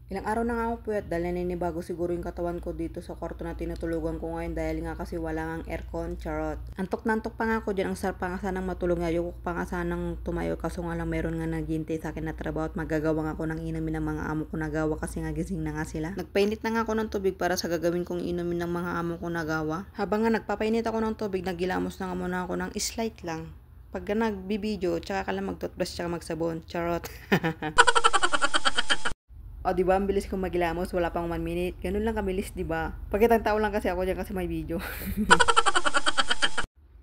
Ilang araw na nga ako puyat dahil naninibago siguro yung katawan ko dito sa kwarto na tinutulugan ko ngayon dahil nga kasi wala ngang aircon, charot. Antok na antok pa nga ako dyan, ang sarap pa nga sanang matulog nga, ayoko pa nga sanang tumayo kaso nga lang meron nga naghihintay sa akin na trabaho at magagawa nga ako ng inumin ng mga amo ko nagawa kasi nga gising na nga sila. Nagpainit na nga ako ng tubig para sa gagawin kong inumin ng mga amo ko nagawa. Habang nga nagpapainit ako ng tubig, nagilamos na nga muna ako ng slight lang. Pagka nagbibideo, tsaka ka lang mag-toothbrush tsaka magsabon, charot. O, diba? Ang bilis kong maghilamos. Wala pang 1 minute. Ganun lang kabilis, diba? Pagkitang tao lang kasi ako dyan kasi may video.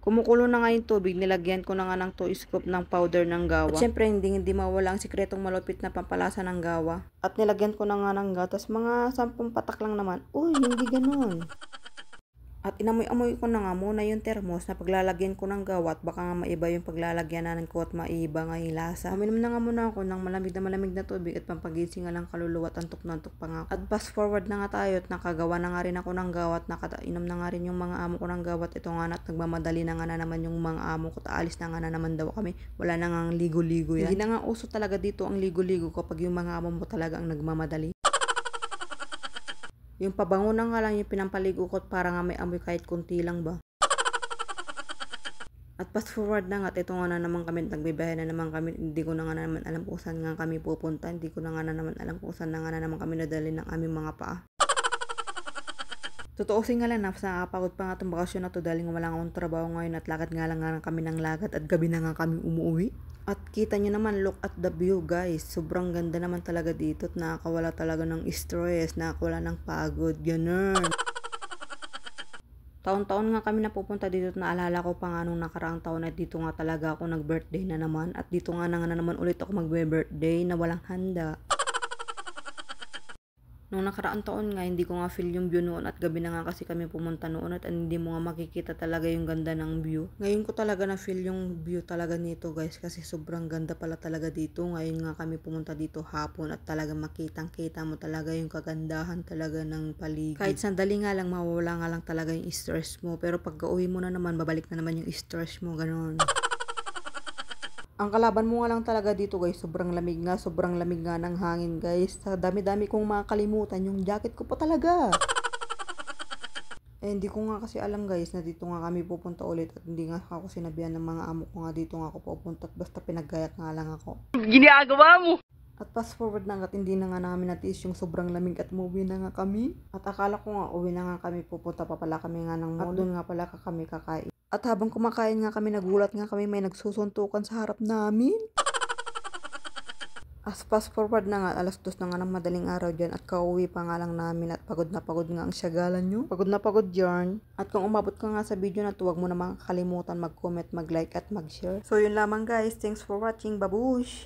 Kumukulo na nga yung tubig. Nilagyan ko na nga ng 2 scoop ng powder ng gawa. At syempre, hindi mawala ang sikretong malupit na pampalasa ng gawa. At nilagyan ko na nga ng gatas. Mga 10 patak lang naman. Uy, hindi ganun. At inamoy-amoy ko na nga muna yung termos na paglalagyan ko ng gawa at baka nga maiba yung paglalagyanan ko at maiba nga yung lasa. Uminom na nga muna ako ng malamig na tubig at pampagising nga lang kaluluwa at antok na antok pa nga ako. At fast forward na nga tayo at nakagawa na nga rin ako ng gawa at nakainom na nga rin yung mga amo ko ng gawa at ito nga at nagmamadali na nga na naman yung mga amo ko at aalis na nga na naman daw kami. Wala na nga ang ligo-ligo yan. Hindi na nga uso talaga dito ang ligo-ligo kapag yung mga amo mo talaga ang nagmamadali. Yung pabango na nga lang yung pinampaligo ko para nga may amoy kahit kunti lang ba. At fast forward na nga at ito nga na naman kami, nagbibiyahe na naman kami, hindi ko na nga naman alam kung saan nga kami pupunta, hindi ko na nga naman alam kung saan na nga naman kami nadali ng aming mga paa. Totoo nga lang, nakapagod pa nga itong bakasyon na to dahil wala akong trabaho ngayon at lakad nga lang kami ng lakad at gabi na nga kami umuwi. At kita nyo naman, look at the view guys. Sobrang ganda naman talaga dito at nakakawala talaga ng stress, nakakawala ng pagod, ganun. Taon-taon nga kami napupunta dito at naalala ko pa nga nung nakaraang taon na dito nga talaga ako nag-birthday na naman. At dito nga na naman ulit ako mag-birthday na walang handa. Nung nakaraang taon nga, hindi ko nga feel yung view noon at gabi na nga kasi kami pumunta noon at hindi mo nga makikita talaga yung ganda ng view. Ngayon ko talaga na feel yung view talaga nito guys kasi sobrang ganda pala talaga dito. Ngayon nga kami pumunta dito hapon at talaga makitang kita mo talaga yung kagandahan talaga ng paligid. Kahit sandali nga lang, mawawala nga lang talaga yung stress mo, pero pagka uwi mo na naman, babalik na naman yung stress mo, ganoon. Ang kalaban mo nga lang talaga dito guys, sobrang lamig nga ng hangin guys. Sa dami-dami kong makakalimutan, yung jacket ko pa talaga. Eh hindi ko nga kasi alam guys na dito nga kami pupunta ulit at hindi nga ako sinabihan ng mga amo ko nga dito nga ako pupunta at basta pinaggayak nga lang ako. Ginagawa mo! At fast forward na nga at hindi na nga namin natiis yung sobrang lamig at umuwi na nga kami. At akala ko nga uwi na nga kami, pupunta pa pala kami nga ng mall. At doon nga pala kami kakain. At habang kumakain nga kami, nagulat nga kami may nagsusuntukan sa harap namin. As fast forward na nga, 2:00 na nga ng madaling araw dyan at kauwi pa nga lang namin at pagod na pagod nga ang syagalan nyo. Pagod na pagod yarn. At kung umabot ka nga sa video na to, huwag mo namang kakalimutan mag-comment, mag-like at mag-share. So yun lamang guys, thanks for watching, babush!